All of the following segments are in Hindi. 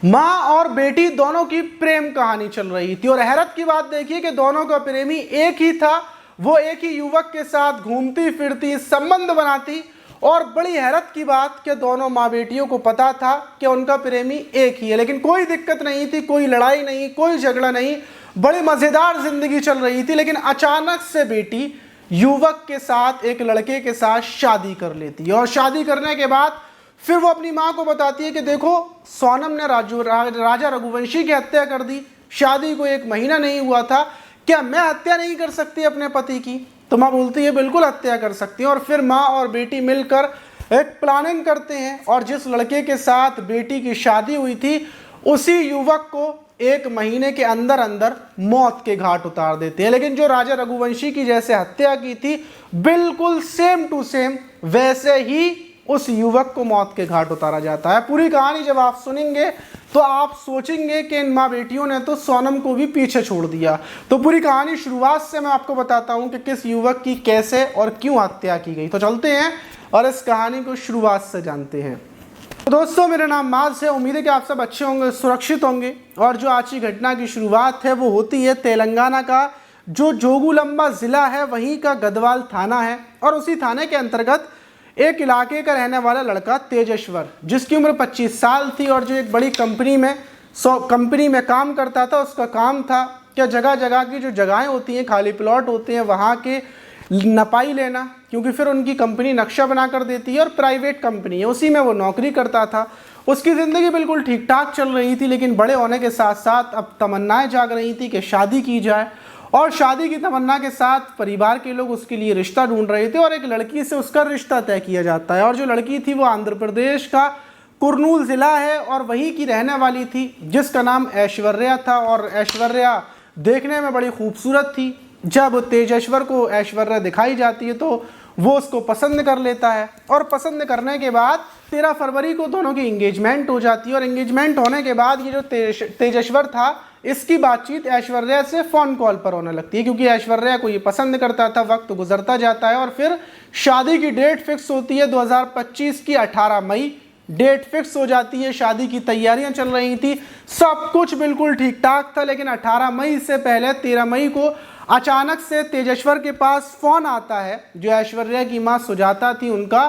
माँ और बेटी दोनों की प्रेम कहानी चल रही थी और हैरत की बात देखिए कि दोनों का प्रेमी एक ही था। वो एक ही युवक के साथ घूमती फिरती, संबंध बनाती और बड़ी हैरत की बात कि दोनों माँ बेटियों को पता था कि उनका प्रेमी एक ही है, लेकिन कोई दिक्कत नहीं थी, कोई लड़ाई नहीं, कोई झगड़ा नहीं, बड़ी मज़ेदार जिंदगी चल रही थी। लेकिन अचानक से बेटी युवक के साथ, एक लड़के के साथ शादी कर लेती है और शादी करने के बाद फिर वो अपनी माँ को बताती है कि देखो, सोनम ने राजा रघुवंशी की हत्या कर दी, शादी को 1 महीना नहीं हुआ था, क्या मैं हत्या नहीं कर सकती अपने पति की? तो माँ बोलती है बिल्कुल हत्या कर सकती है। और फिर माँ और बेटी मिलकर एक प्लानिंग करते हैं और जिस लड़के के साथ बेटी की शादी हुई थी उसी युवक को 1 महीने के अंदर अंदर मौत के घाट उतार देते हैं। लेकिन जो राजा रघुवंशी की जैसे हत्या की थी, बिल्कुल सेम टू सेम वैसे ही उस युवक को मौत के घाट उतारा जाता है। पूरी कहानी जब आप सुनेंगे तो आप सोचेंगे कि इन माँ बेटियों ने तो सोनम को भी पीछे छोड़ दिया। तो पूरी कहानी शुरुआत से मैं आपको बताता हूँ कि किस युवक की कैसे और क्यों हत्या की गई। तो चलते हैं और इस कहानी को शुरुआत से जानते हैं। तो दोस्तों, मेरा नाम माज है। उम्मीद है कि आप सब अच्छे होंगे, सुरक्षित होंगे। और जो आज की घटना की शुरुआत है वो होती है तेलंगाना का जो जोगुलंबा ज़िला है वहीं का गदवाल थाना है और उसी थाने के अंतर्गत एक इलाके का रहने वाला लड़का तेजेश्वर, जिसकी उम्र 25 साल थी और जो एक बड़ी कंपनी में काम करता था। उसका काम था कि जगह जगह की जो जगहें होती हैं, खाली प्लॉट होते हैं, वहाँ के नपाई लेना, क्योंकि फिर उनकी कंपनी नक्शा बना कर देती है और प्राइवेट कंपनी है, उसी में वो नौकरी करता था। उसकी ज़िंदगी बिल्कुल ठीक ठाक चल रही थी, लेकिन बड़े होने के साथ साथ अब तमन्नाएं जाग रही थी कि शादी की जाए। और शादी की तमन्ना के साथ परिवार के लोग उसके लिए रिश्ता ढूंढ रहे थे और एक लड़की से उसका रिश्ता तय किया जाता है। और जो लड़की थी वो आंध्र प्रदेश का कुर्नूल ज़िला है और वहीं की रहने वाली थी, जिसका नाम ऐश्वर्या था। और ऐश्वर्या देखने में बड़ी खूबसूरत थी। जब तेजेश्वर को ऐश्वर्या दिखाई जाती है तो वो उसको पसंद कर लेता है और पसंद करने के बाद 13 फरवरी को दोनों की इंगेजमेंट हो जाती है। और इंगेजमेंट होने के बाद ये जो तेजेश्वर था, इसकी बातचीत ऐश्वर्या से फ़ोन कॉल पर होने लगती है, क्योंकि ऐश्वर्या को ये पसंद करता था। वक्त गुजरता जाता है और फिर शादी की डेट फिक्स होती है 2025 की 18 मई डेट फिक्स हो जाती है। शादी की तैयारियां चल रही थी, सब कुछ बिल्कुल ठीक ठाक था। लेकिन 18 मई से पहले 13 मई को अचानक से तेजेश्वर के पास फ़ोन आता है, जो ऐश्वर्या की माँ सुजाता थी उनका,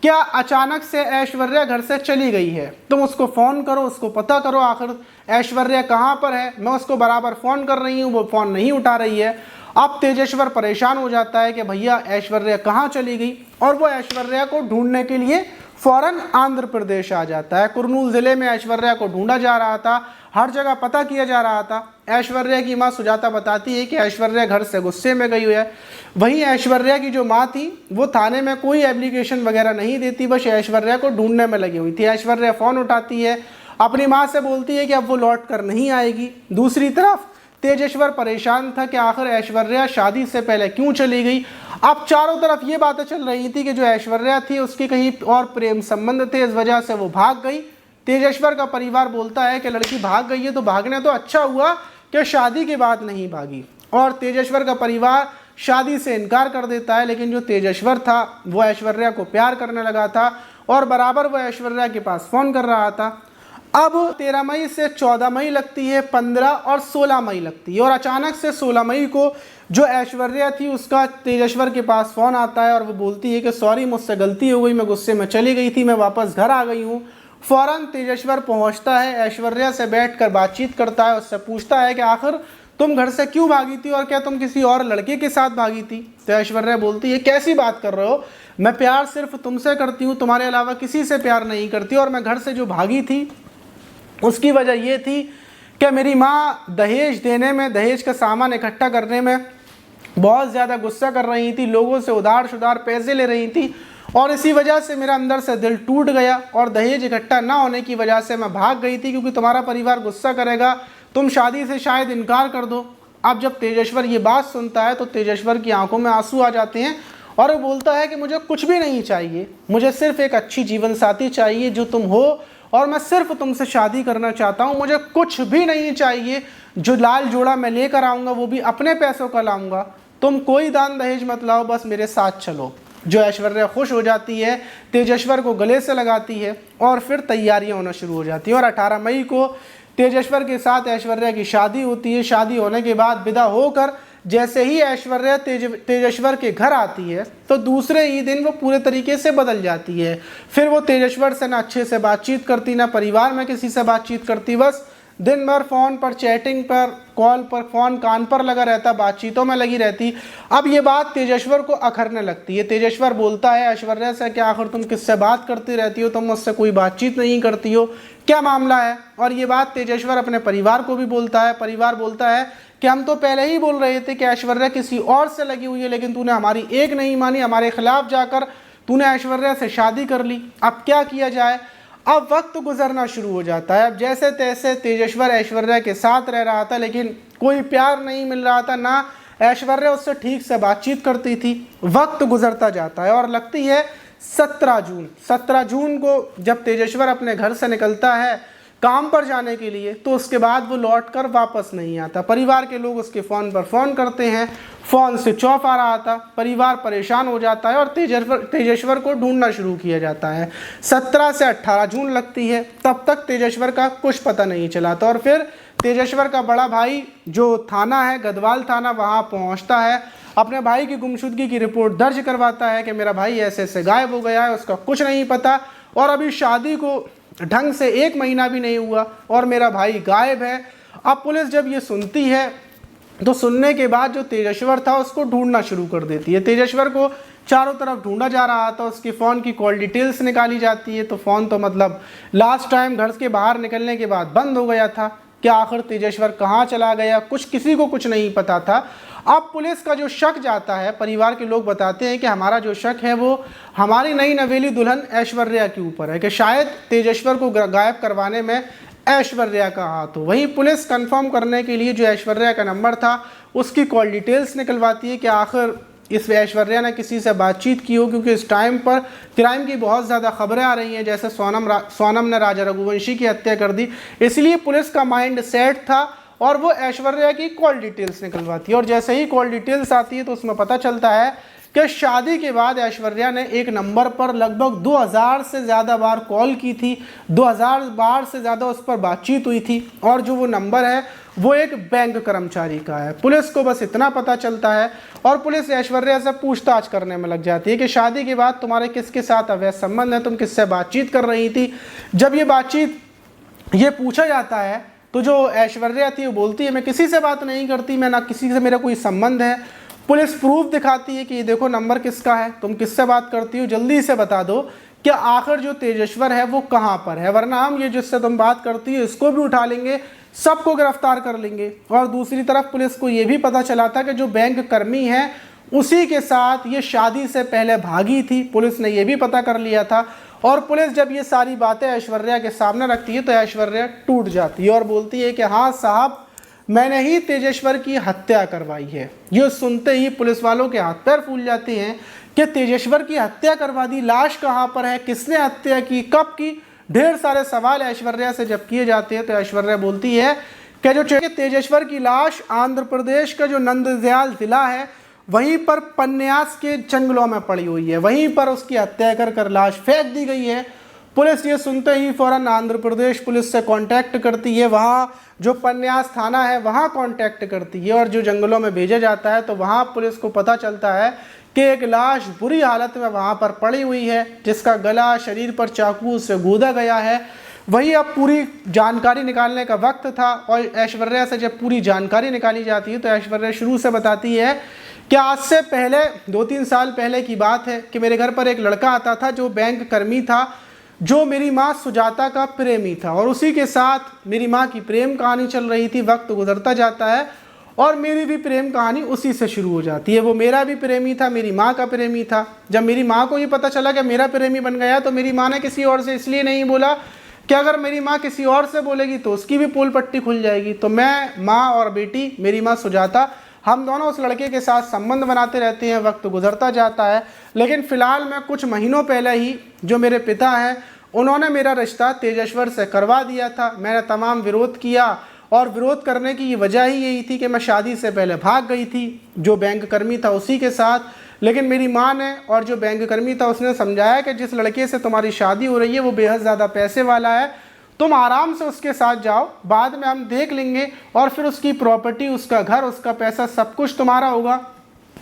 क्या अचानक से ऐश्वर्या घर से चली गई है, तुम उसको फ़ोन करो, उसको पता करो आखिर ऐश्वर्या कहाँ पर है। मैं उसको बराबर फ़ोन कर रही हूँ, वो फ़ोन नहीं उठा रही है। अब तेजेश्वर परेशान हो जाता है कि भैया ऐश्वर्या कहाँ चली गई, और वो ऐश्वर्या को ढूंढने के लिए फ़ौरन आंध्र प्रदेश आ जाता है। कुर्नूल ज़िले में ऐश्वर्या को ढूंढा जा रहा था, हर जगह पता किया जा रहा था। ऐश्वर्या की माँ सुजाता बताती है कि ऐश्वर्या घर से गुस्से में गई हुई है। वहीं ऐश्वर्या की जो माँ थी वो थाने में कोई एप्लीकेशन वगैरह नहीं देती, बस ऐश्वर्या को ढूंढने में लगी हुई थी। ऐश्वर्या फ़ोन उठाती है, अपनी माँ से बोलती है कि अब वो लौट कर नहीं आएगी। दूसरी तरफ तेजेश्वर परेशान था कि आखिर ऐश्वर्या शादी से पहले क्यों चली गई। अब चारों तरफ ये बातें चल रही थी कि जो ऐश्वर्या थी उसकी कहीं और प्रेम संबंध थे, इस वजह से वो भाग गई। तेजेश्वर का परिवार बोलता है कि लड़की भाग गई है तो भागने तो अच्छा हुआ कि शादी के बाद नहीं भागी, और तेजेश्वर का परिवार शादी से इनकार कर देता है। लेकिन जो तेजेश्वर था वो ऐश्वर्या को प्यार करने लगा था और बराबर वो ऐश्वर्या के पास फ़ोन कर रहा था। अब 13 मई से 14 मई लगती है, 15 और 16 मई लगती है, और अचानक से 16 मई को जो ऐश्वर्या थी उसका तेजेश्वर के पास फ़ोन आता है और वो बोलती है कि सॉरी, मुझसे गलती हो गई, मैं गुस्से में चली गई थी, मैं वापस घर आ गई हूँ। फ़ौरन तेजेश्वर पहुँचता है, ऐश्वर्या से बैठकर बातचीत करता है, उससे पूछता है कि आखिर तुम घर से क्यों भागी थी और क्या तुम किसी और लड़के के साथ भागी थी। तो ऐश्वर्या बोलती है कैसी बात कर रहे हो, मैं प्यार सिर्फ तुमसे करती हूँ, तुम्हारे अलावा किसी से प्यार नहीं करती, और मैं घर से जो भागी थी उसकी वजह ये थी कि मेरी माँ दहेज देने में, दहेज का सामान इकट्ठा करने में बहुत ज़्यादा गुस्सा कर रही थी, लोगों से उधार शुधार पैसे ले रही थी, और इसी वजह से मेरा अंदर से दिल टूट गया और दहेज इकट्ठा ना होने की वजह से मैं भाग गई थी, क्योंकि तुम्हारा परिवार गुस्सा करेगा, तुम शादी से शायद इनकार कर दो। अब जब तेजेश्वर ये बात सुनता है तो तेजेश्वर की आंखों में आंसू आ जाते हैं और वो बोलता है कि मुझे कुछ भी नहीं चाहिए, मुझे सिर्फ एक अच्छी जीवन साथी चाहिए जो तुम हो, और मैं सिर्फ तुमसे शादी करना चाहता हूँ, मुझे कुछ भी नहीं चाहिए। जो लाल जोड़ा मैं लेकर आऊँगा वो भी अपने पैसों का लाऊँगा, तुम कोई दान दहेज मत लाओ, बस मेरे साथ चलो। जो ऐश्वर्या खुश हो जाती है, तेजेश्वर को गले से लगाती है और फिर तैयारियां होना शुरू हो जाती हैं। और 18 मई को तेजेश्वर के साथ ऐश्वर्या की शादी होती है। शादी होने के बाद विदा होकर जैसे ही ऐश्वर्या तेजेश्वर के घर आती है तो दूसरे ही दिन वो पूरे तरीके से बदल जाती है। फिर वो तेजेश्वर से ना अच्छे से बातचीत करती, ना परिवार में किसी से बातचीत करती, बस दिन भर फ़ोन पर, चैटिंग पर, कॉल पर, फ़ोन कान पर लगा रहता, बातचीतों में लगी रहती। अब ये बात तेजेश्वर को अखरने लगती है। तेजेश्वर बोलता है ऐश्वर्या से कि आखिर तुम किससे बात करती रहती हो, तुम मुझसे कोई बातचीत नहीं करती हो, क्या मामला है। और ये बात तेजेश्वर अपने परिवार को भी बोलता है। परिवार बोलता है कि हम तो पहले ही बोल रहे थे कि ऐश्वर्या किसी और से लगी हुई है, लेकिन तूने हमारी एक नहीं मानी, हमारे खिलाफ जाकर तूने ऐश्वर्या से शादी कर ली, अब क्या किया जाए। अब वक्त गुजरना शुरू हो जाता है। अब जैसे तैसे तेजेश्वर ऐश्वर्या के साथ रह रहा था, लेकिन कोई प्यार नहीं मिल रहा था, ना ऐश्वर्या उससे ठीक से बातचीत करती थी। वक्त गुजरता जाता है और लगती है 17 जून को जब तेजेश्वर अपने घर से निकलता है काम पर जाने के लिए, तो उसके बाद वो लौटकर वापस नहीं आता। परिवार के लोग उसके फ़ोन पर फ़ोन करते हैं, फ़ोन स्विच ऑफ आ रहा था। परिवार परेशान हो जाता है और तेजेश्वर को ढूंढना शुरू किया जाता है। 17 से 18 जून लगती है, तब तक तेजेश्वर का कुछ पता नहीं चला था। और फिर तेजेश्वर का बड़ा भाई जो थाना है, गदवाल थाना, वहाँ पहुँचता है, अपने भाई की गुमशुदगी की रिपोर्ट दर्ज करवाता है कि मेरा भाई ऐसे ऐसे गायब हो गया है, उसका कुछ नहीं पता और अभी शादी को ढंग से 1 महीना भी नहीं हुआ और मेरा भाई गायब है। अब पुलिस जब ये सुनती है तो सुनने के बाद जो तेजेश्वर था उसको ढूंढना शुरू कर देती है। तेजेश्वर को चारों तरफ ढूंढा जा रहा था, उसके फ़ोन की कॉल डिटेल्स निकाली जाती है, तो फ़ोन तो मतलब लास्ट टाइम घर के बाहर निकलने के बाद बंद हो गया था। क्या आखिर तेजेश्वर कहाँ चला गया, किसी को कुछ नहीं पता था। अब पुलिस का जो शक जाता है, परिवार के लोग बताते हैं कि हमारा जो शक है वो हमारी नई नवेली दुल्हन ऐश्वर्या के ऊपर है, कि शायद तेजेश्वर को गायब करवाने में ऐश्वर्या का हाथ हो। वहीं पुलिस कंफर्म करने के लिए जो ऐश्वर्या का नंबर था उसकी कॉल डिटेल्स निकलवाती है कि आखिर इस ऐश्वर्या ने किसी से बातचीत की हो, क्योंकि इस टाइम पर क्राइम की बहुत ज़्यादा खबरें आ रही हैं, जैसे सोनम ने राजा रघुवंशी की हत्या कर दी। इसलिए पुलिस का माइंड सेट था और वो ऐश्वर्या की कॉल डिटेल्स निकलवाती है। और जैसे ही कॉल डिटेल्स आती है तो उसमें पता चलता है कि शादी के बाद ऐश्वर्या ने एक नंबर पर लगभग 2000 से ज़्यादा बार कॉल की थी, 2000 बार से ज़्यादा उस पर बातचीत हुई थी और जो वो नंबर है वो एक बैंक कर्मचारी का है। पुलिस को बस इतना पता चलता है और पुलिस ऐश्वर्या से पूछताछ करने में लग जाती है कि शादी के बाद तुम्हारे किसके साथ अवैध संबंध है, तुम किससे बातचीत कर रही थी। जब ये पूछा जाता है तो जो ऐश्वर्या थी वो बोलती है मैं किसी से बात नहीं करती, मैं ना किसी से मेरा कोई संबंध है। पुलिस प्रूफ दिखाती है कि ये देखो नंबर किसका है, तुम किससे बात करती हो, जल्दी से बता दो कि आखिर जो तेजेश्वर है वो कहाँ पर है, वरना हम ये जिससे तुम बात करती हो इसको भी उठा लेंगे, सबको गिरफ्तार कर लेंगे। और दूसरी तरफ पुलिस को ये भी पता चला था कि जो बैंक कर्मी है उसी के साथ ये शादी से पहले भागी थी, पुलिस ने ये भी पता कर लिया था। और पुलिस जब ये सारी बातें ऐश्वर्या के सामने रखती है तो ऐश्वर्या टूट जाती है और बोलती है कि हाँ साहब, मैंने ही तेजेश्वर की हत्या करवाई है। ये सुनते ही पुलिस वालों के हाथ पैर फूल जाते हैं कि तेजेश्वर की हत्या करवा दी, लाश कहाँ पर है, किसने हत्या की, कब की, ढेर सारे सवाल ऐश्वर्या से जब किए जाते हैं तो ऐश्वर्या बोलती है कि जो तेजेश्वर की लाश आंध्र प्रदेश का जो नंदयाल जिला है वहीं पर पन्यास के जंगलों में पड़ी हुई है, वहीं पर उसकी हत्या कर लाश फेंक दी गई है। पुलिस ये सुनते ही फौरन आंध्र प्रदेश पुलिस से कांटेक्ट करती है, वहाँ जो पन्यास थाना है वहाँ कांटेक्ट करती है और जो जंगलों में भेजा जाता है तो वहाँ पुलिस को पता चलता है कि एक लाश बुरी हालत में वहाँ पर पड़ी हुई है, जिसका गला शरीर पर चाकू से गूदा गया है। वही अब पूरी जानकारी निकालने का वक्त था और ऐश्वर्या से जब पूरी जानकारी निकाली जाती है तो ऐश्वर्या शुरू से बताती है कि आज से पहले 2-3 साल पहले की बात है कि मेरे घर पर एक लड़का आता था जो बैंक कर्मी था, जो मेरी माँ सुजाता का प्रेमी था और उसी के साथ मेरी माँ की प्रेम कहानी चल रही थी। वक्त गुजरता जाता है और मेरी भी प्रेम कहानी उसी से शुरू हो जाती है। वो मेरा भी प्रेमी था, मेरी माँ का प्रेमी था। जब मेरी माँ को ये पता चला कि मेरा प्रेमी बन गया तो मेरी माँ ने किसी और से इसलिए नहीं बोला कि अगर मेरी माँ किसी और से बोलेगी तो उसकी भी पोल पट्टी खुल जाएगी। तो मैं, माँ और बेटी, मेरी माँ सुजाता, हम दोनों उस लड़के के साथ संबंध बनाते रहते हैं। वक्त गुजरता जाता है, लेकिन फ़िलहाल मैं कुछ महीनों पहले ही जो मेरे पिता हैं उन्होंने मेरा रिश्ता तेजेश्वर से करवा दिया था। मैंने तमाम विरोध किया और विरोध करने की वजह ही यही थी कि मैं शादी से पहले भाग गई थी, जो बैंक कर्मी था उसी के साथ, लेकिन मेरी माँ ने और जो बैंक कर्मी था उसने समझाया कि जिस लड़के से तुम्हारी शादी हो रही है वो बेहद ज़्यादा पैसे वाला है, तुम आराम से उसके साथ जाओ, बाद में हम देख लेंगे और फिर उसकी प्रॉपर्टी, उसका घर, उसका पैसा सब कुछ तुम्हारा होगा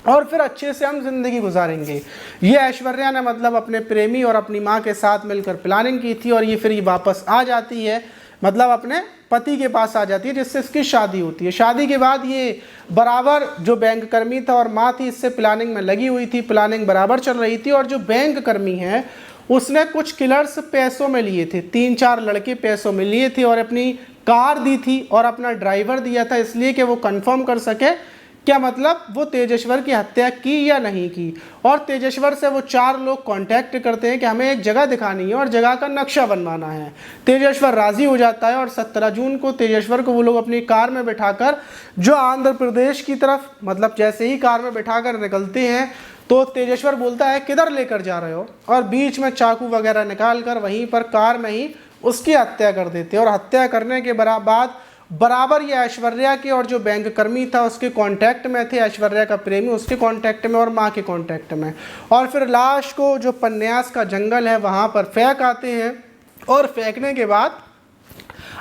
और फिर अच्छे से हम जिंदगी गुजारेंगे। ये ऐश्वर्या ने मतलब अपने प्रेमी और अपनी माँ के साथ मिलकर प्लानिंग की थी और ये फिर ये वापस आ जाती है, मतलब अपने पति के पास आ जाती है जिससे इसकी शादी होती है। शादी के बाद ये बराबर जो बैंक कर्मी था और माँ थी इससे प्लानिंग में लगी हुई थी, प्लानिंग बराबर चल रही थी और जो बैंक कर्मी है उसने कुछ किलर्स पैसों में लिए थे, 3-4 लड़के पैसों में लिए थे और अपनी कार दी थी और अपना ड्राइवर दिया था इसलिए कि वो कंफर्म कर सके क्या मतलब वो तेजेश्वर की हत्या की या नहीं की। और तेजेश्वर से वो 4 लोग कांटेक्ट करते हैं कि हमें एक जगह दिखानी है और जगह का नक्शा बनवाना है। तेजेश्वर राजी हो जाता है और 17 जून को तेजेश्वर को वो लोग अपनी कार में बिठाकर जो आंध्र प्रदेश की तरफ, मतलब जैसे ही कार में बिठाकर निकलते हैं तो तेजेश्वर बोलता है किधर लेकर जा रहे हो, और बीच में चाकू वगैरह निकाल कर वहीं पर कार में ही उसकी हत्या कर देते हैं। और हत्या करने के बाद बराबर ये ऐश्वर्या के और जो बैंक कर्मी था उसके कांटेक्ट में थे, ऐश्वर्या का प्रेमी उसके कांटेक्ट में और माँ के कांटेक्ट में, और फिर लाश को जो पन्यास का जंगल है वहाँ पर फेंक आते हैं और फेंकने के बाद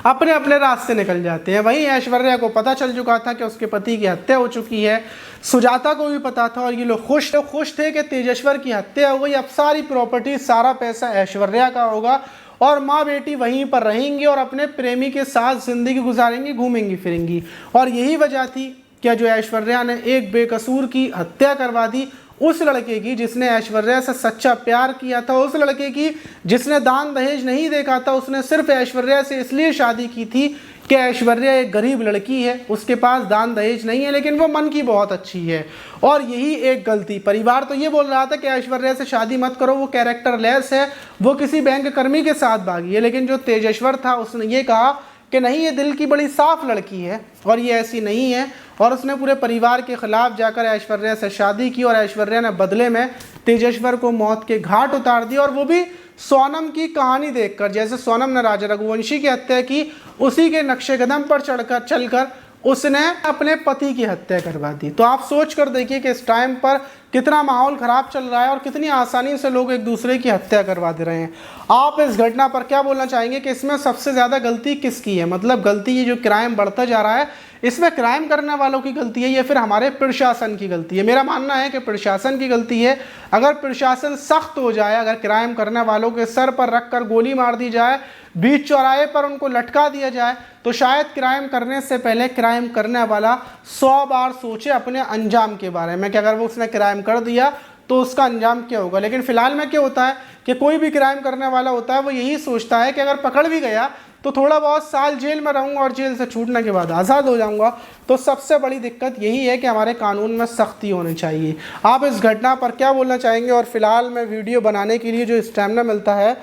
अपने अपने रास्ते निकल जाते हैं। वहीं ऐश्वर्या को पता चल चुका था कि उसके पति की हत्या हो चुकी है, सुजाता को भी पता था और ये लोग खुश थे कि तेजेश्वर की हत्या हो गई, अब सारी प्रॉपर्टी, सारा पैसा ऐश्वर्या का होगा और माँ बेटी वहीं पर रहेंगी और अपने प्रेमी के साथ ज़िंदगी गुजारेंगी, घूमेंगी फिरेंगी। और यही वजह थी कि जो ऐश्वर्या ने एक बेकसूर की हत्या करवा दी, उस लड़के की जिसने ऐश्वर्या से सच्चा प्यार किया था, उस लड़के की जिसने दान दहेज नहीं देखा था, उसने सिर्फ ऐश्वर्या से इसलिए शादी की थी कि ऐश्वर्या एक गरीब लड़की है, उसके पास दान दहेज नहीं है लेकिन वो मन की बहुत अच्छी है। और यही एक गलती, परिवार तो ये बोल रहा था कि ऐश्वर्या से शादी मत करो, वो कैरेक्टर लेस है, वो किसी बैंक कर्मी के साथ भागी है, लेकिन जो तेजेश्वर था उसने ये कहा कि नहीं, ये दिल की बड़ी साफ लड़की है और ये ऐसी नहीं है, और उसने पूरे परिवार के खिलाफ जाकर ऐश्वर्या से शादी की और ऐश्वर्या ने बदले में तेजेश्वर को मौत के घाट उतार दिया। और वो भी सोनम की कहानी देखकर, जैसे सोनम ने राजा रघुवंशी की हत्या की उसी के नक्शे कदम पर चलकर उसने अपने पति की हत्या करवा दी। तो आप सोच कर देखिए कि इस टाइम पर कितना माहौल ख़राब चल रहा है और कितनी आसानी से लोग एक दूसरे की हत्या करवा दे रहे हैं। आप इस घटना पर क्या बोलना चाहेंगे कि इसमें सबसे ज़्यादा गलती किसकी है? मतलब गलती, ये जो क्राइम बढ़ता जा रहा है इसमें क्राइम करने वालों की गलती है या फिर हमारे प्रशासन की गलती है? मेरा मानना है कि प्रशासन की गलती है। अगर प्रशासन सख्त हो जाए, अगर क्राइम करने वालों के सर पर रख कर गोली मार दी जाए, बीच चौराहे पर उनको लटका दिया जाए, तो शायद क्राइम करने से पहले क्राइम करने वाला 100 बार सोचे अपने अंजाम के बारे में कि अगर वो उसने क्राइम कर दिया तो उसका अंजाम क्या होगा। लेकिन फिलहाल में क्या होता है कि कोई भी क्राइम करने वाला होता है वो यही सोचता है कि अगर पकड़ भी गया तो थोड़ा बहुत साल जेल में रहूँगा और जेल से छूटने के बाद आज़ाद हो जाऊँगा। तो सबसे बड़ी दिक्कत यही है कि हमारे कानून में सख्ती होनी चाहिए। आप इस घटना पर क्या बोलना चाहेंगे? और फिलहाल में वीडियो बनाने के लिए जो स्टैमिना मिलता है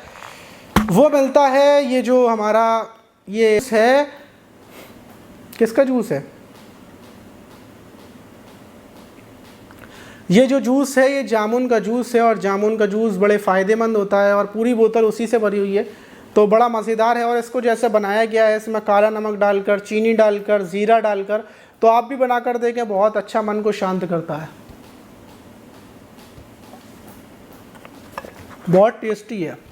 वो मिलता है ये जो हमारा ये है, किसका जूस है? ये जो जूस है ये जामुन का जूस है और जामुन का जूस बड़े फ़ायदेमंद होता है और पूरी बोतल उसी से भरी हुई है, तो बड़ा मज़ेदार है। और इसको जैसे बनाया गया है, इसमें काला नमक डालकर, चीनी डालकर, ज़ीरा डालकर, तो आप भी बनाकर देखें, बहुत अच्छा मन को शांत करता है, बहुत टेस्टी है।